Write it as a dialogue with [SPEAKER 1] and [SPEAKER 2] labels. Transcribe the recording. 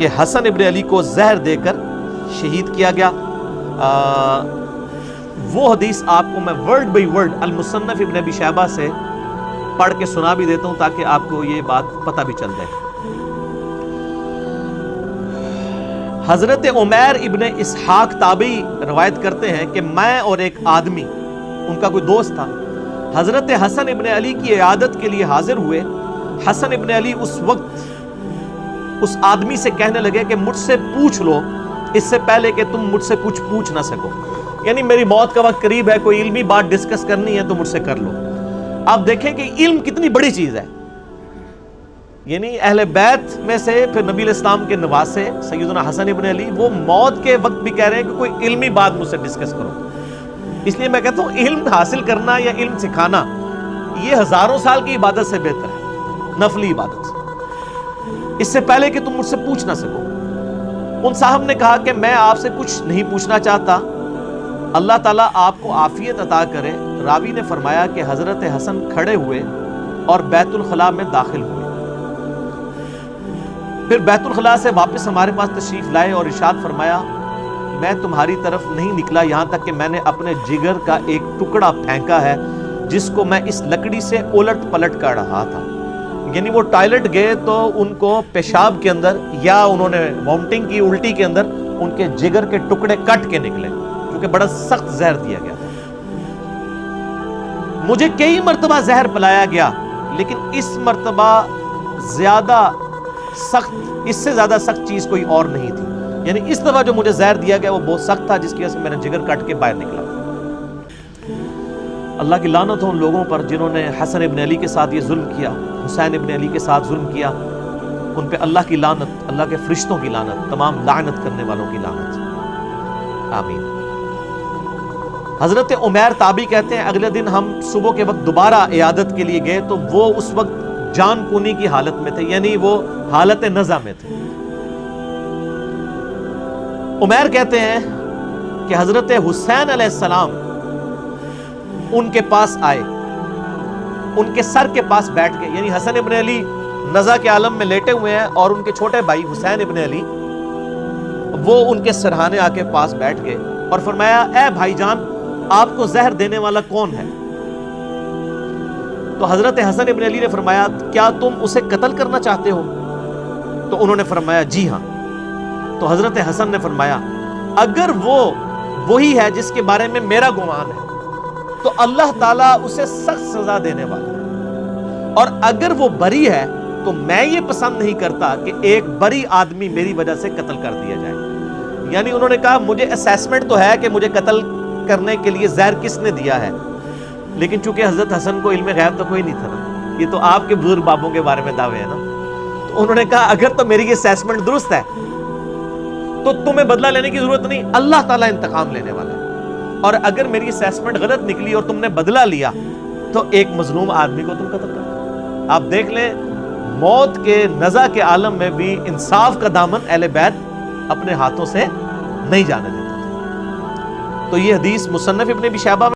[SPEAKER 1] کہ حسن ابن علی کو زہر دے کر شہید کیا گیا۔ وہ حدیث آپ کو میں ورڈ بائی ورڈ المصنف ابن ابی شیبہ سے پڑھ کے سنا بھی دیتا ہوں تاکہ آپ کو یہ بات پتہ بھی چل جائے۔ حضرت عمیر ابن اسحاق تابعی روایت کرتے ہیں کہ میں اور ایک آدمی، ان کا کوئی دوست تھا، حضرت حسن ابن علی کی عیادت کے لیے حاضر ہوئے۔ حسن ابن علی اس وقت اس آدمی سے کہنے لگے کہ مجھ سے پوچھ لو اس سے پہلے کہ تم مجھ سے کچھ پوچھ نہ سکو، یعنی میری موت کا وقت قریب ہے، کوئی علمی بات ڈسکس کرنی ہے تو مجھ سے کر لو۔ آپ دیکھیں کہ علم کتنی بڑی چیز ہے، یعنی اہل بیت میں سے پھر نبی علیہ السلام کے نواسے سیدنا حسن ابن علی، وہ موت کے وقت بھی کہہ رہے ہیں کہ کوئی علمی بات مجھ سے ڈسکس کرو۔ اس لیے میں کہتا ہوں علم حاصل کرنا یا علم سکھانا یہ ہزاروں سال کی عبادت سے بہتر ہے، نفلی عبادت سے، اس سے پہلے کہ تم مجھ سے پوچھ نہ سکو۔ ان صاحب نے کہا کہ میں آپ سے کچھ نہیں پوچھنا چاہتا، اللہ تعالیٰ آپ کو عافیت عطا کرے۔ راوی نے فرمایا کہ حضرت حسن کھڑے ہوئے اور بیت الخلاء میں داخل ہوئے، پھر بیت الخلاء سے واپس ہمارے پاس تشریف لائے اور ارشاد فرمایا میں تمہاری طرف نہیں نکلا یہاں تک کہ میں نے اپنے جگر کا ایک ٹکڑا پھینکا ہے جس کو میں اس لکڑی سے الٹ پلٹ کر رہا تھا۔ یعنی وہ ٹوائلٹ گئے تو ان کو پیشاب کے اندر یا انہوں نے وامٹنگ کی، الٹی کے اندر ان کے جگر کے ٹکڑے کٹ کے نکلے کیونکہ بڑا سخت زہر دیا گیا تھا۔ مجھے کئی مرتبہ زہر پلایا گیا لیکن اس مرتبہ زیادہ سخت، اس سے زیادہ سخت چیز کوئی اور نہیں تھی، یعنی اس دفعہ جو مجھے زہر دیا گیا وہ بہت سخت تھا جس کی وجہ سے میرا جگر کٹ کے باہر نکلا۔ اللہ کی لعنت ہو ان لوگوں پر جنہوں نے حسن ابن علی کے ساتھ یہ ظلم کیا، حسین ابن علی کے ساتھ ظلم کیا، ان پہ اللہ کی لعنت، اللہ کے فرشتوں کی لعنت، تمام لعنت کرنے والوں کی لعنت، آمین۔ حضرت عمیر تابعی کہتے ہیں اگلے دن ہم صبح کے وقت دوبارہ عیادت کے لیے گئے تو وہ اس وقت جان کونی کی حالت میں تھے، یعنی وہ حالت نزع میں تھے۔ عمیر کہتے ہیں کہ حضرت حسین علیہ السلام ان کے پاس آئے، ان کے سر کے پاس بیٹھ گئے، یعنی حسن ابن علی نزع کے عالم میں لیٹے ہوئے ہیں اور ان کے چھوٹے بھائی حسین ابن علی وہ ان کے سرہانے آ کے پاس بیٹھ گئے اور فرمایا اے بھائی جان آپ کو زہر دینے والا کون ہے؟ تو حضرت حسن ابن علی نے فرمایا کیا تم اسے قتل کرنا چاہتے ہو؟ تو انہوں نے فرمایا جی ہاں۔ تو حضرت حسن نے فرمایا اگر وہ وہی ہے جس کے بارے میں میرا گمان ہے تو اللہ تعالیٰ اسے سخت سزا دینے والا ہے، اور اگر وہ بری ہے تو میں یہ پسند نہیں کرتا کہ ایک بری آدمی میری وجہ سے قتل کر دیا جائے۔ یعنی انہوں نے کہا مجھے اسیسمنٹ تو ہے کہ مجھے قتل کرنے کے لیے زہر کس نے دیا ہے، لیکن چونکہ حضرت حسن کو علم غیب تو کوئی نہیں تھا نا، یہ تو آپ کے بزرگ بابوں کے بارے میں دعوے ہیں نا، تو انہوں نے کہا اگر تو میری یہ اسیسمنٹ درست ہے تو تمہیں بدلہ لینے کی ضرورت نہیں، اللہ تعالیٰ انتقام لینے والا ہے، اور اگر میری اسیسمنٹ غلط نکلی اور تم نے بدلہ لیا تو ایک مظلوم آدمی کو تم قتل کرو۔ آپ دیکھ لیں موت کے نزع کے عالم میں بھی انصاف کا دامن اہل بیت اپنے ہاتھوں سے نہیں جانے دیتے تھے۔ تو یہ حدیث مصنف ابن ابی شیبہ